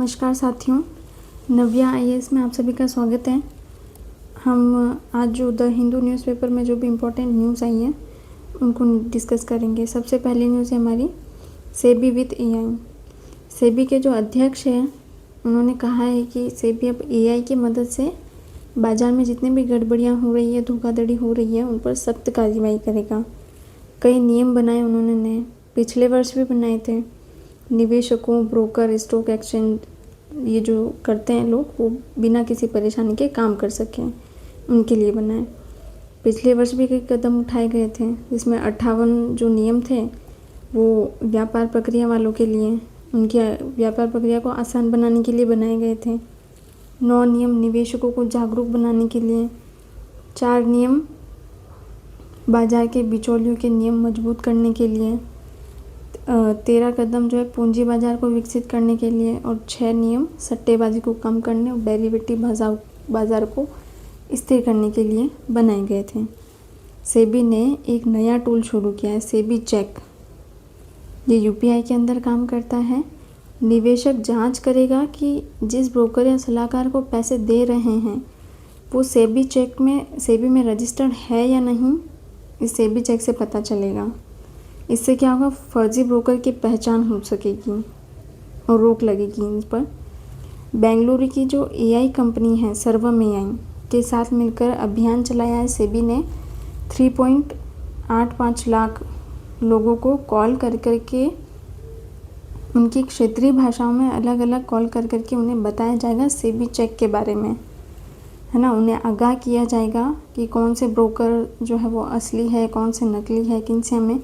नमस्कार साथियों, नव्या आईएएस में आप सभी का स्वागत है। हम आज जो द हिंदू न्यूज़पेपर में जो भी इम्पोर्टेंट न्यूज़ आई है उनको डिस्कस करेंगे। सबसे पहली न्यूज़ है हमारी सेबी विथ एआई। सेबी के जो अध्यक्ष हैं उन्होंने कहा है कि सेबी अब एआई की मदद से बाज़ार में जितनी भी गड़बड़ियाँ हो रही है, धोखाधड़ी हो रही है, उन पर सख्त कार्रवाई करेगा। कई नियम बनाए उन्होंने नए, पिछले वर्ष भी बनाए थे। निवेशकों, ब्रोकर, स्टॉक एक्सचेंज ये जो करते हैं लोग, वो बिना किसी परेशानी के काम कर सकें, उनके लिए बनाए। पिछले वर्ष भी कई कदम उठाए गए थे, जिसमें 58 जो नियम थे वो व्यापार प्रक्रिया वालों के लिए, उनकी व्यापार प्रक्रिया को आसान बनाने के लिए बनाए गए थे। 9 नियम निवेशकों को जागरूक बनाने के लिए, 4 नियम बाजार के बिचौलियों के नियम मजबूत करने के लिए, 13 कदम जो है पूंजी बाजार को विकसित करने के लिए, और 6 नियम सट्टेबाजी को कम करने और डेरिवेटिव बाजार को स्थिर करने के लिए बनाए गए थे। सेबी ने एक नया टूल शुरू किया है, सेबी चेक। ये यूपीआई के अंदर काम करता है। निवेशक जांच करेगा कि जिस ब्रोकर या सलाहकार को पैसे दे रहे हैं वो सेबी में रजिस्टर्ड है या नहीं, इस सेबी चेक से पता चलेगा। इससे क्या होगा, फर्जी ब्रोकर की पहचान हो सकेगी और रोक लगेगी इन पर। बेंगलुरु की जो एआई कंपनी है सर्वम एआई के साथ मिलकर अभियान चलाया है सेबी ने। 3.85 लाख लोगों को कॉल कर करके उनकी क्षेत्रीय भाषाओं में अलग अलग कॉल कर करके उन्हें बताया जाएगा सेबी चेक के बारे में, है ना। उन्हें आगाह किया जाएगा कि कौन से ब्रोकर जो है वो असली है, कौन से नकली है, किन से हमें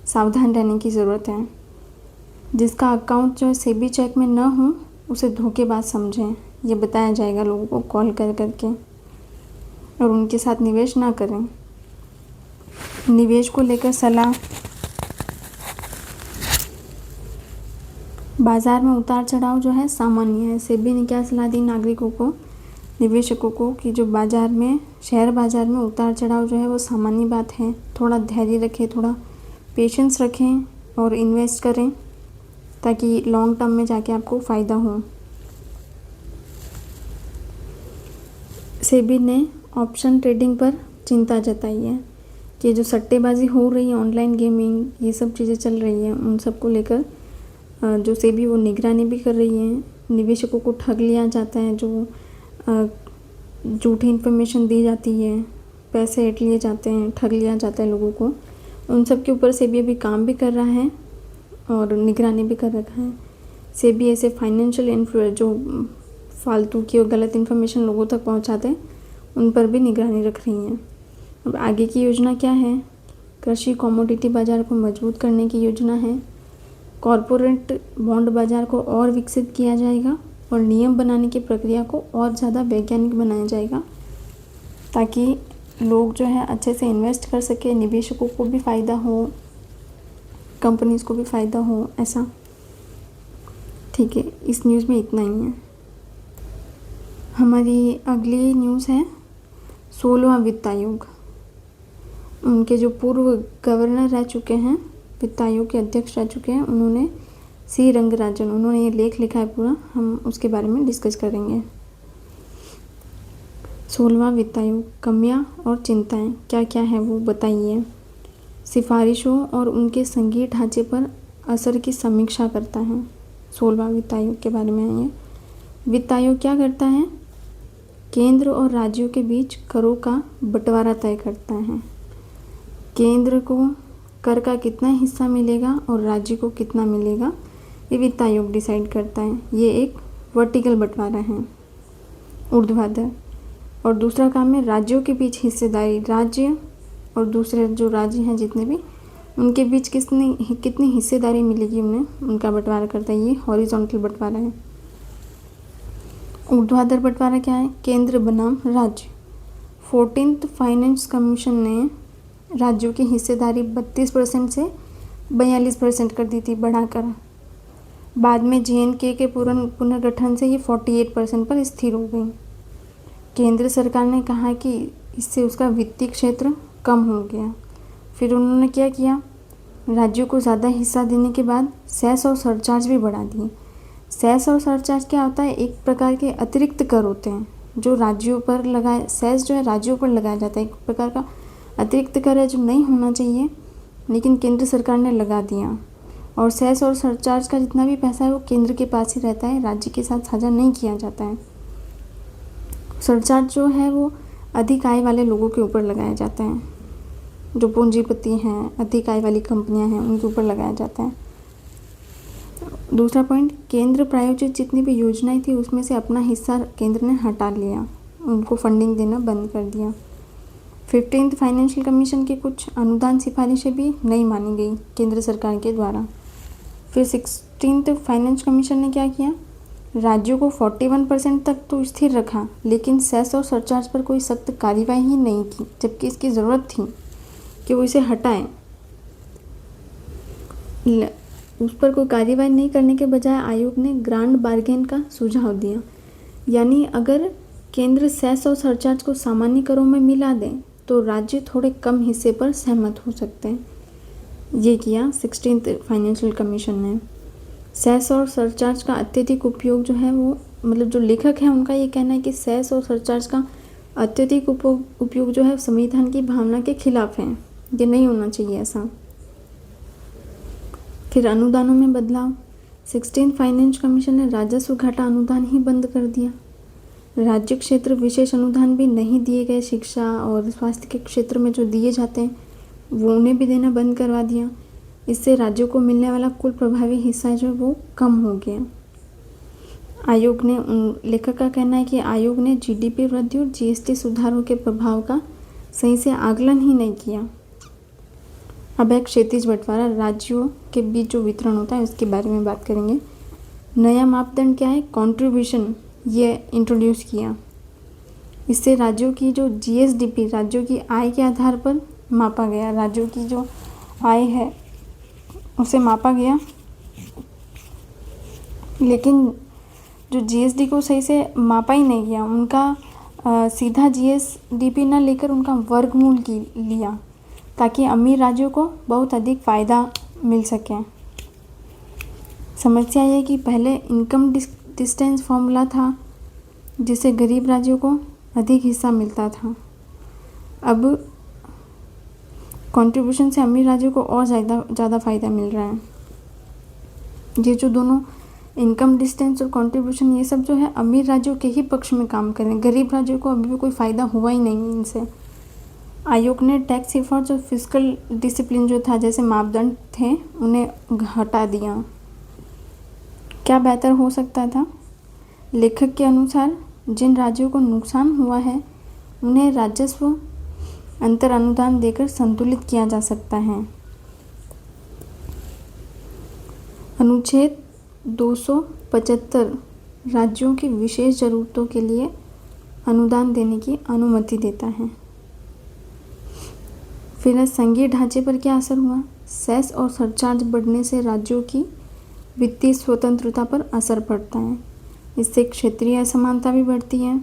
सावधान रहने की ज़रूरत है। जिसका अकाउंट जो है सेबी चेक में ना हो उसे धोखेबाज समझें, ये बताया जाएगा लोगों को कॉल कर करके, और उनके साथ निवेश ना करें। निवेश को लेकर सलाह, बाज़ार में उतार चढ़ाव जो है सामान्य है। सेबी ने क्या सलाह दी नागरिकों को, निवेशकों को, कि जो बाज़ार में, शेयर बाज़ार में उतार चढ़ाव जो है वो सामान्य बात है। थोड़ा धैर्य रखें, थोड़ा पेशेंस रखें और इन्वेस्ट करें ताकि लॉन्ग टर्म में जाके आपको फ़ायदा हो। सेबी ने ऑप्शन ट्रेडिंग पर चिंता जताई है कि जो सट्टेबाजी हो रही है, ऑनलाइन गेमिंग, ये सब चीज़ें चल रही हैं, उन सब को लेकर जो सेबी वो निगरानी भी कर रही है। निवेशकों को ठग लिया जाता है, जो झूठी इन्फॉर्मेशन दी जाती है, पैसे ऐंठ लिए जाते हैं, ठग लिया जाता है लोगों को, उन सब के ऊपर सेबी अभी काम भी कर रहा है और निगरानी भी कर रखा है। सेबी ऐसे फाइनेंशियल इन्फ्लुएंसर जो फालतू की और गलत इन्फॉर्मेशन लोगों तक पहुंचाते हैं, उन पर भी निगरानी रख रही है। अब आगे की योजना क्या है, कृषि कमोडिटी बाज़ार को मजबूत करने की योजना है। कॉरपोरेट बॉन्ड बाज़ार को और विकसित किया जाएगा और नियम बनाने की प्रक्रिया को और ज़्यादा वैज्ञानिक बनाया जाएगा ताकि लोग जो है अच्छे से इन्वेस्ट कर सके, निवेशकों को भी फ़ायदा हो, कंपनीज़ को भी फ़ायदा हो, ऐसा। ठीक है, इस न्यूज़ में इतना ही है। हमारी अगली न्यूज़ है 16वां वित्त आयोग। उनके जो पूर्व गवर्नर रह चुके हैं, वित्त आयोग के अध्यक्ष रह चुके हैं, उन्होंने सी रंगराजन, उन्होंने ये लेख लिखा है पूरा, हम उसके बारे में डिस्कस करेंगे। 16वां वित्त आयोग, कमियाँ और चिंताएं क्या क्या है वो बताइए। सिफारिशों और उनके संघीय ढांचे पर असर की समीक्षा करता है। 16वां वित्त आयोग के बारे में है ये। वित्त आयोग क्या करता है, केंद्र और राज्यों के बीच करों का बंटवारा तय करता है। केंद्र को कर का कितना हिस्सा मिलेगा और राज्य को कितना मिलेगा, ये वित्त आयोग डिसाइड करता है। ये एक वर्टिकल बंटवारा है, ऊर्ध्वाधर। और दूसरा काम है राज्यों के बीच हिस्सेदारी, राज्य और दूसरे जो राज्य हैं जितने भी, उनके बीच कितनी हिस्सेदारी मिलेगी उन्हें, उनका बंटवारा करता है। ये हॉरिजॉन्टल बंटवारा है। ऊर्ध्वाधर बंटवारा क्या है, केंद्र बनाम राज्य। 14th फाइनेंस कमीशन ने राज्यों की हिस्सेदारी 32% से 42% कर दी थी बढ़ाकर। बाद में JNK के पुनर्गठन से ये 48% पर स्थिर हो गई। केंद्र सरकार ने कहा कि इससे उसका वित्तीय क्षेत्र कम हो गया। फिर उन्होंने क्या किया, राज्यों को ज़्यादा हिस्सा देने के बाद सेस और सरचार्ज भी बढ़ा दिए। सेस और सरचार्ज क्या होता है, एक प्रकार के अतिरिक्त कर होते हैं जो राज्यों पर लगाए, सेस जो है राज्यों पर लगाया जाता है, एक प्रकार का अतिरिक्त कर है जो नहीं होना चाहिए लेकिन केंद्र सरकार ने लगा दिया। और सेस और सरचार्ज का जितना भी पैसा है वो केंद्र के पास ही रहता है, राज्य के साथ साझा नहीं किया जाता है। सरचार्ज जो है वो अधिक आय वाले लोगों के ऊपर लगाया जाता है, जो पूंजीपति हैं, अधिक आय वाली कंपनियां हैं, उनके ऊपर लगाया जाता है। दूसरा पॉइंट, केंद्र प्रायोजित जितनी भी योजनाएं थी उसमें से अपना हिस्सा केंद्र ने हटा लिया, उनको फंडिंग देना बंद कर दिया। 15th फाइनेंशियल कमीशन की कुछ अनुदान सिफारिशें भी नहीं मानी गई केंद्र सरकार के द्वारा। फिर 16th फाइनेंस कमीशन ने क्या किया, राज्यों को 41% तक तो स्थिर रखा लेकिन सेस और सरचार्ज पर कोई सख्त कार्रवाई ही नहीं की, जबकि इसकी ज़रूरत थी कि वो इसे हटाएं। उस पर कोई कार्रवाई नहीं करने के बजाय आयोग ने ग्रांड बार्गेन का सुझाव दिया, यानी अगर केंद्र सेस और सरचार्ज को सामान्य करों में मिला दें तो राज्य थोड़े कम हिस्से पर सहमत हो सकते हैं। ये किया 16th फाइनेंशियल कमीशन ने। सेस और सरचार्ज का अत्यधिक उपयोग जो है वो, मतलब जो लेखक है उनका ये कहना है कि सेस और सरचार्ज का अत्यधिक उपयोग जो है संविधान की भावना के खिलाफ है, ये नहीं होना चाहिए ऐसा। फिर अनुदानों में बदलाव, 16th फाइनेंस कमीशन ने राजस्व घाटा अनुदान ही बंद कर दिया। राज्य क्षेत्र विशेष अनुदान भी नहीं दिए गए, शिक्षा और स्वास्थ्य के क्षेत्र में जो दिए जाते हैं वो उन्हें भी देना बंद करवा दिया। इससे राज्यों को मिलने वाला कुल प्रभावी हिस्सा जो है वो कम हो गया। आयोग ने, लेखक का कहना है कि आयोग ने जीडीपी वृद्धि और जीएसटी सुधारों के प्रभाव का सही से आकलन ही नहीं किया। अब एक क्षैतिज बंटवारा, राज्यों के बीच जो वितरण होता है उसके बारे में बात करेंगे। नया मापदंड क्या है, कंट्रीब्यूशन, ये इंट्रोड्यूस किया। इससे राज्यों की जो जीएसडीपी, राज्यों की आय के आधार पर मापा गया, राज्यों की जो आय है उसे मापा गया, लेकिन जो जीएसडी को सही से मापा ही नहीं गया, उनका सीधा जीएसडीपी न लेकर उनका वर्गमूल की लिया ताकि अमीर राज्यों को बहुत अधिक फ़ायदा मिल सके। समस्या ये कि पहले इनकम डिस्टेंस फॉर्मूला था जिससे गरीब राज्यों को अधिक हिस्सा मिलता था, अब कंट्रीब्यूशन से अमीर राज्यों को और ज़्यादा फ़ायदा मिल रहा है। ये जो दोनों इनकम डिस्टेंस और कंट्रीब्यूशन, ये सब जो है अमीर राज्यों के ही पक्ष में काम कर रहे हैं, गरीब राज्यों को अभी भी कोई फ़ायदा हुआ ही नहीं इनसे। आयोग ने टैक्स एफर्ट्स और फिस्कल डिसिप्लिन जो था, जैसे मापदंड थे, उन्हें हटा दिया। क्या बेहतर हो सकता था? लेखक के अनुसार जिन राज्यों को नुकसान हुआ है उन्हें राजस्व अंतर अनुदान देकर संतुलित किया जा सकता है। अनुच्छेद 275 राज्यों की विशेष ज़रूरतों के लिए अनुदान देने की अनुमति देता है। फिर संघीय ढांचे पर क्या असर हुआ? सेस और सरचार्ज बढ़ने से राज्यों की वित्तीय स्वतंत्रता पर असर पड़ता है। इससे क्षेत्रीय असमानता भी बढ़ती है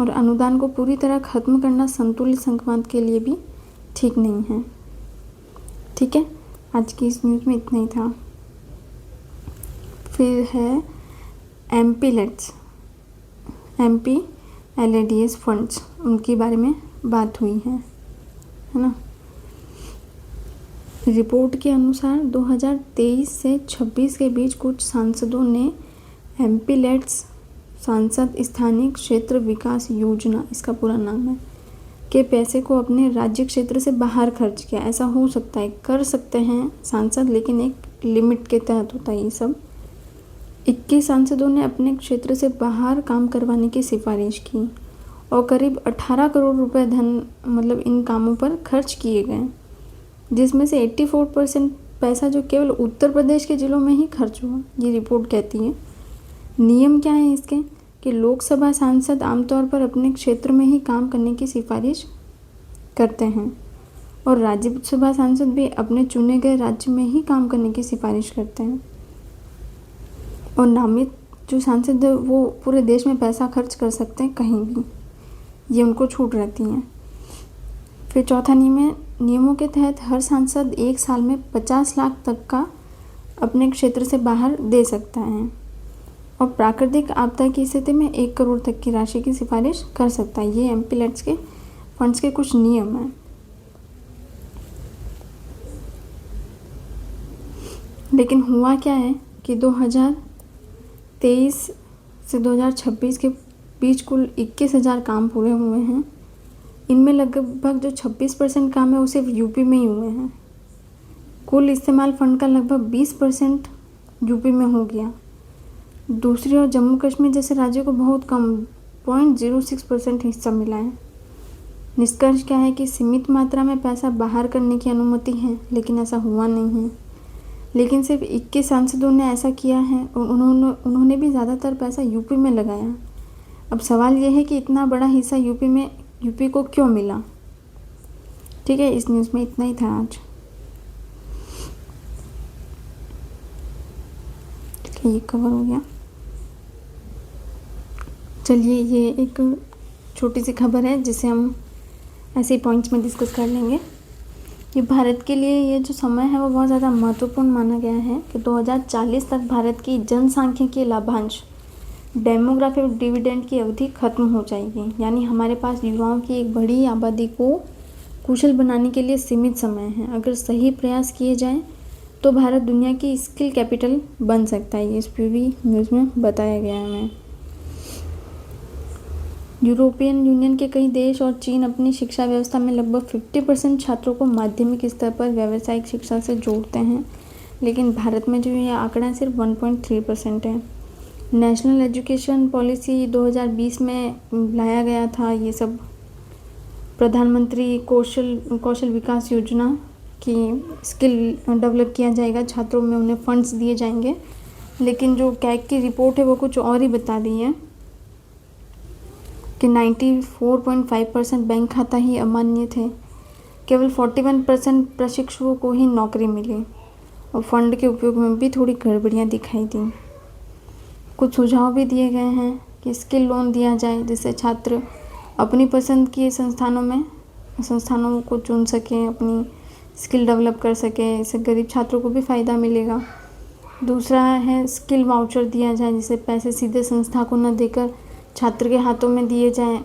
और अनुदान को पूरी तरह खत्म करना संतुलित संघवाद के लिए भी ठीक नहीं है। ठीक है, आज की इस न्यूज़ में इतना ही था। फिर है एमपीलेट्स, एमपीएलएडीएस फंड्स, उनके बारे में बात हुई है ना। रिपोर्ट के अनुसार 2023 से 26 के बीच कुछ सांसदों ने एमपीलेट्स, सांसद स्थानीय क्षेत्र विकास योजना, इसका पूरा नाम है, के पैसे को अपने राज्य क्षेत्र से बाहर खर्च किया। ऐसा हो सकता है, कर सकते हैं सांसद, लेकिन एक लिमिट के तहत होता है ये सब। 21 सांसदों ने अपने क्षेत्र से बाहर काम करवाने की सिफारिश की और करीब 18 करोड़ रुपए धन, मतलब इन कामों पर खर्च किए गए, जिसमें से 84% पैसा जो केवल उत्तर प्रदेश के ज़िलों में ही खर्च हुआ, ये रिपोर्ट कहती है। नियम क्या है इसके कि लोकसभा सांसद आमतौर पर अपने क्षेत्र में ही काम करने की सिफारिश करते हैं और राज्यसभा सांसद भी अपने चुने गए राज्य में ही काम करने की सिफारिश करते हैं। और नामित जो सांसद है वो पूरे देश में पैसा खर्च कर सकते हैं कहीं भी, ये उनको छूट रहती है। फिर चौथा नियम है, नियमों के तहत हर सांसद 1 साल में 50 लाख तक का अपने क्षेत्र से बाहर दे सकता है। और प्राकृतिक आपदा की स्थिति में 1 करोड़ तक की राशि की सिफारिश कर सकता है। ये MPLADS के फंड्स के कुछ नियम हैं। लेकिन हुआ क्या है कि 2023 से 2026 के बीच कुल 21,000 काम पूरे हुए हैं। इनमें लगभग जो 26% काम है वो सिर्फ यूपी में ही हुए हैं। कुल इस्तेमाल फंड का लगभग 20% यूपी में हो गया। दूसरी ओर जम्मू कश्मीर जैसे राज्यों को बहुत कम 0.06% हिस्सा मिला है। निष्कर्ष क्या है कि सीमित मात्रा में पैसा बाहर करने की अनुमति है, लेकिन ऐसा हुआ नहीं है। लेकिन सिर्फ 21 सांसदों ने ऐसा किया है और उन्होंने भी ज़्यादातर पैसा यूपी में लगाया। अब सवाल यह है कि इतना बड़ा हिस्सा यूपी को क्यों मिला। ठीक है, इस न्यूज़ में इतना ही था आज। ठीक है, ये कवर हो गया। चलिए, ये एक छोटी सी खबर है जिसे हम ऐसे पॉइंट्स में डिस्कस कर लेंगे। ये भारत के लिए ये जो समय है वो बहुत ज़्यादा महत्वपूर्ण माना गया है कि 2040 तक भारत की जनसांख्यिकीय लाभांश डेमोग्राफिक डिविडेंड की अवधि खत्म हो जाएगी। यानी हमारे पास युवाओं की एक बड़ी आबादी को कुशल बनाने के लिए सीमित समय है। अगर सही प्रयास किए जाएं तो भारत दुनिया की स्किल कैपिटल बन सकता है। ये इस पूरी न्यूज़ में बताया गया है हमें। यूरोपियन यूनियन के कई देश और चीन अपनी शिक्षा व्यवस्था में लगभग 50% छात्रों को माध्यमिक स्तर पर व्यावसायिक शिक्षा से जोड़ते हैं, लेकिन भारत में जो ये आंकड़ा सिर्फ 1.3% है। नेशनल एजुकेशन पॉलिसी 2020 में लाया गया था। ये सब प्रधानमंत्री कौशल विकास योजना की स्किल डेवलप किया जाएगा, छात्रों में उन्हें फंड्स दिए जाएंगे। लेकिन जो कैग की रिपोर्ट है वो कुछ और ही बता रही है कि 94.5% बैंक खाता ही अमान्य थे। केवल 41% प्रशिक्षुओं को ही नौकरी मिली और फंड के उपयोग में भी थोड़ी गड़बड़ियाँ दिखाई दी। कुछ सुझाव भी दिए गए हैं कि स्किल लोन दिया जाए जिससे छात्र अपनी पसंद के संस्थानों को चुन सकें, अपनी स्किल डेवलप कर सकें। इससे गरीब छात्रों को भी फ़ायदा मिलेगा। दूसरा है स्किल वाउचर दिया जाए जिससे पैसे सीधे संस्था को न देकर छात्र के हाथों में दिए जाएं।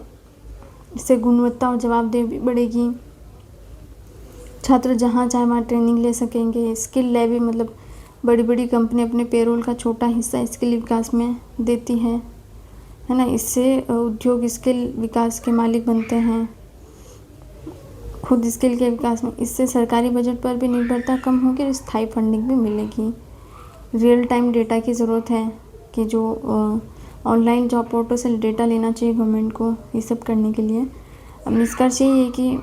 इससे गुणवत्ता और जवाबदेही भी बढ़ेगी। छात्र जहाँ चाहे वहाँ ट्रेनिंग ले सकेंगे। स्किल लैब मतलब बड़ी बड़ी कंपनी अपने पेरोल का छोटा हिस्सा स्किल विकास में देती है ना। इससे उद्योग स्किल विकास के मालिक बनते हैं, खुद स्किल के विकास में। इससे सरकारी बजट पर भी निर्भरता कम होगी और स्थायी फंडिंग भी मिलेगी। रियल टाइम डेटा की ज़रूरत है कि जो ऑनलाइन जॉब पोर्टल से डेटा लेना चाहिए गवर्नमेंट को ये सब करने के लिए। अब निष्कर्ष यही है कि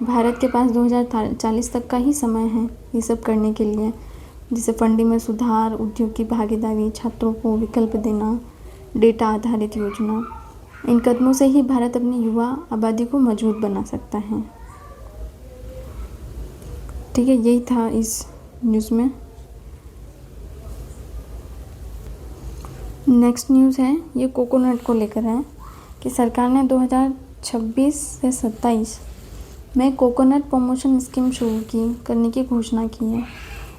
भारत के पास 2040 तक का ही समय है ये सब करने के लिए, जैसे फंडिंग में सुधार, उद्योग की भागीदारी, छात्रों को विकल्प देना, डेटा आधारित योजना। इन कदमों से ही भारत अपनी युवा आबादी को मजबूत बना सकता है। ठीक है, यही था इस न्यूज़ में। नेक्स्ट न्यूज़ है ये कोकोनट को लेकर है कि सरकार ने 2026 से 27 में कोकोनट प्रमोशन स्कीम शुरू करने की घोषणा की है।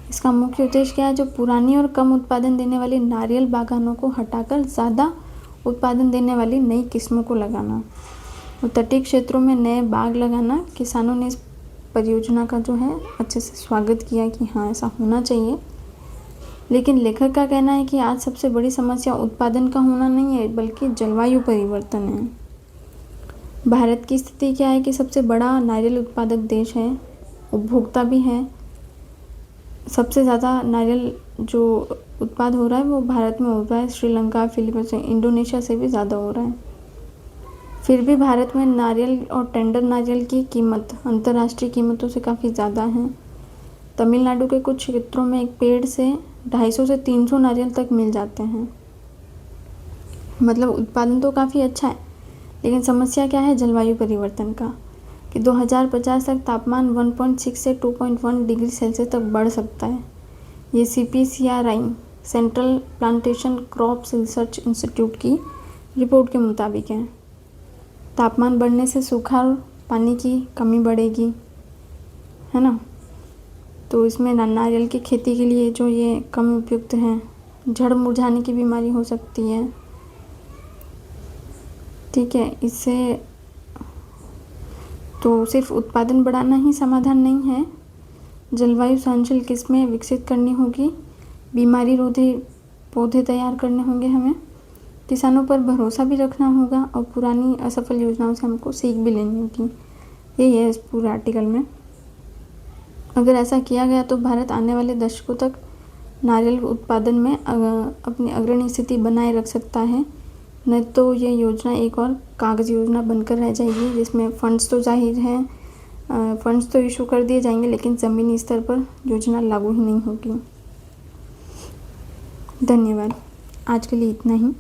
इसका मुख्य उद्देश्य क्या है? जो पुरानी और कम उत्पादन देने वाली नारियल बागानों को हटाकर ज़्यादा उत्पादन देने वाली नई किस्मों को लगाना और तटीय क्षेत्रों में नए बाग लगाना। किसानों ने इस परियोजना का जो है अच्छे से स्वागत किया कि हाँ ऐसा होना चाहिए। लेकिन लेखक का कहना है कि आज सबसे बड़ी समस्या उत्पादन का होना नहीं है बल्कि जलवायु परिवर्तन है। भारत की स्थिति क्या है कि सबसे बड़ा नारियल उत्पादक देश है, उपभोक्ता भी है। सबसे ज़्यादा नारियल जो उत्पाद हो रहा है वो भारत में हो रहा है। श्रीलंका, फिलीपींस, इंडोनेशिया से भी ज़्यादा हो रहा है। फिर भी भारत में नारियल और टेंडर नारियल की कीमत अंतर्राष्ट्रीय कीमतों से काफ़ी ज़्यादा है। तमिलनाडु के कुछ क्षेत्रों में एक पेड़ से 250 से 300 नारियल तक मिल जाते हैं। मतलब उत्पादन तो काफ़ी अच्छा है, लेकिन समस्या क्या है? जलवायु परिवर्तन का, कि 2050 तक तापमान 1.6 से 2.1 डिग्री सेल्सियस तक बढ़ सकता है। ये CPCRI central plantation crops research institute की रिपोर्ट के मुताबिक है। तापमान बढ़ने से सूखा और पानी की कमी बढ़ेगी, है ना। तो इसमें नारियल की खेती के लिए जो ये कम उपयुक्त हैं जड़ मुरझाने की बीमारी हो सकती है। ठीक है, इससे तो सिर्फ उत्पादन बढ़ाना ही समाधान नहीं है, जलवायु सहनशील किस्में विकसित करनी होगी, बीमारी रोधी पौधे तैयार करने होंगे हमें, किसानों पर भरोसा भी रखना होगा और पुरानी असफल योजनाओं से हमको सीख भी लेनी होगी। यही है इस पूरे आर्टिकल में। अगर ऐसा किया गया तो भारत आने वाले दशकों तक नारियल उत्पादन में अपनी अग्रणी स्थिति बनाए रख सकता है। नहीं तो ये योजना एक और कागज़ योजना बनकर रह जाएगी, जिसमें फंड्स तो जाहिर है फंड्स तो इशू कर दिए जाएंगे, लेकिन ज़मीनी स्तर पर योजना लागू ही नहीं होगी। धन्यवाद। आज के लिए इतना ही।